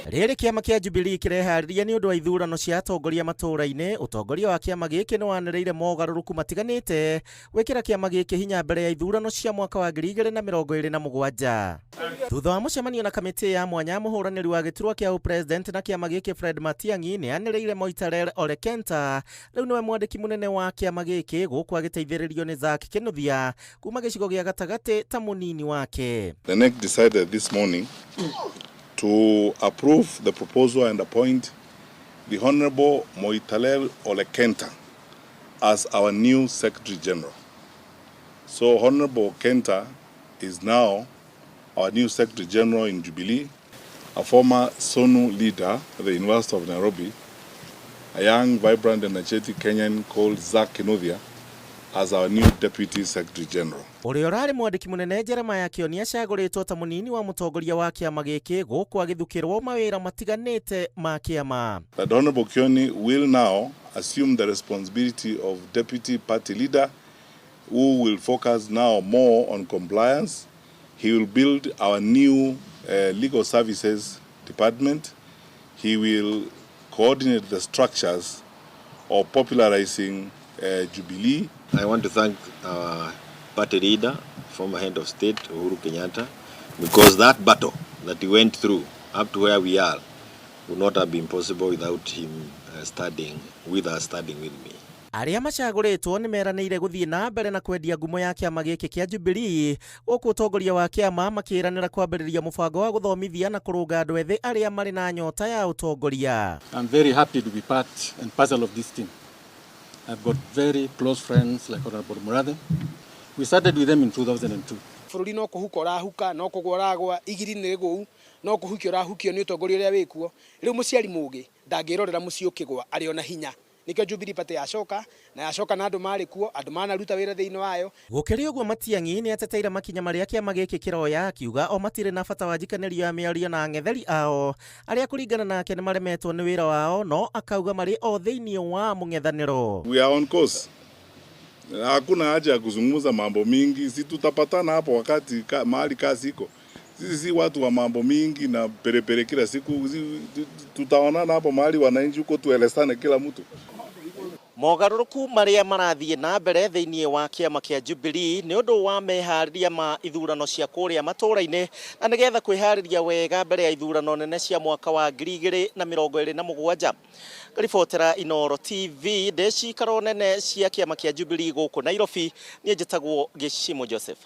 Rĩrĩ kĩama kĩa Jubilee kĩreharĩria nĩ ũndũ wa ithurano cia atongoria matũũra-inĩ. Ũtongoria wa kĩama gĩkĩ nĩ wanĩrĩire mogarũrũku matiganĩte gwĩkĩra kĩama gĩkĩ hinya mbere ya ithurano cia mwaka wa 2027. Thutha wa mũcemanio na kamĩtĩ ya mwanya, mũhũranĩri wa gĩturwa kĩa ũpresident na kĩama gĩkĩ Fred Matiang'i nĩ anĩrĩire Moitarel Ole Kenta, rĩu nĩwe mwandĩki mũnene wa kĩama gĩkĩ, gũkũ agĩteithĩrĩrio nĩ Zack Kinuthia kuma gĩcigo gĩa gatagatĩ ta mũnini wake. The NEC decided this morning to approve the proposal and appoint the Honorable Moitarel Ole Kenta as our new Secretary General. So Honorable Kenta is now our new Secretary General in Jubilee, a former SONU leader at the University of Nairobi, a young, vibrant, energetic Kenyan called Zack Kinuthia as our new Deputy Secretary General. Ũrĩa ũrarĩ mwandĩki mũnene Jeremiah Kioni acagũrĩtwo ta mũnini wa mũtongoria wa kĩama gĩkĩ, gũkũ agĩthukĩrwo mawĩra matiganĩte ma kĩama. The Honorable Kioni will now assume the responsibility of Deputy Party Leader, who will focus now more on compliance. He will build our new legal services department. He will coordinate the structures of popularizing Jubilee. I want to thank our party leader, former head of state, Uhuru Kenyatta, because that battle that he went through up to where we are would not have been possible without him studying with me. Arĩa macagũrĩtwo nĩ meranĩire gũthiĩ na mbere na kwendia ngumo ya kĩama gĩkĩ kĩa Jubilee, gũkũ ũtongoria wa kĩama makĩranĩra kwambĩrĩria mũbango wa gũthomithia na kũrũnga andũ ethĩ arĩa marĩ na nyota ya ũtongoria. I'm very happy to be part and parcel of this team. I've got very close friends like Honorable Murathe. We started with them in 2002. Bũrũri no kũhuka ũrahuka, no kũgwa ũragwa, igiri nĩ gũu, no kũhukio ũrahukio nĩ ũtongoria ũrĩa wĩkuo. Rĩu mũciari mũgĩ ndangĩrorera mũciĩ ũkĩgwa arĩ ona hinya. Nikyo Jubilee Party yacoka na andũ marĩ kuo, andũ manaruta wĩra thĩinĩ wayo. Gũkĩrĩ ũguo Matiang'i nĩ ateteire makinya marĩa kĩama gĩkĩ kĩroya, akiuga o matirĩ na bata wa njikanĩrio ya mĩario na ang'etheri ao arĩa kũringana nake nĩ maremetwo nĩ wĩra wao, no akauga marĩ o thĩinĩ wa mũng'ethanĩro. We are on course. Hakuna haja ya kuzungumza mambo mingi, si tutapatana hapo wakati mahali kazi iko. Sisi si watu wa mambo mingi na perepere kila siku, tutaonana hapo mahali wananchi huko, tuelezane kila mtu. Mogarũrũku marĩa marathiĩ na mbere thĩinĩ wa kĩama kĩa Jubilee nĩ ũndũ wa meharĩria ma ithurano cia kũrĩa matũũra-inĩ, na nĩgetha kwĩharĩria wega mbere ya ithurano nene cia mwaka wa 2027. Ngaribotera Inooro TV, ndecikaro nene cia kĩama kĩa Jubilee gũkũ Nairobi, niĩ njĩtagwo Gĩcimo Joseph.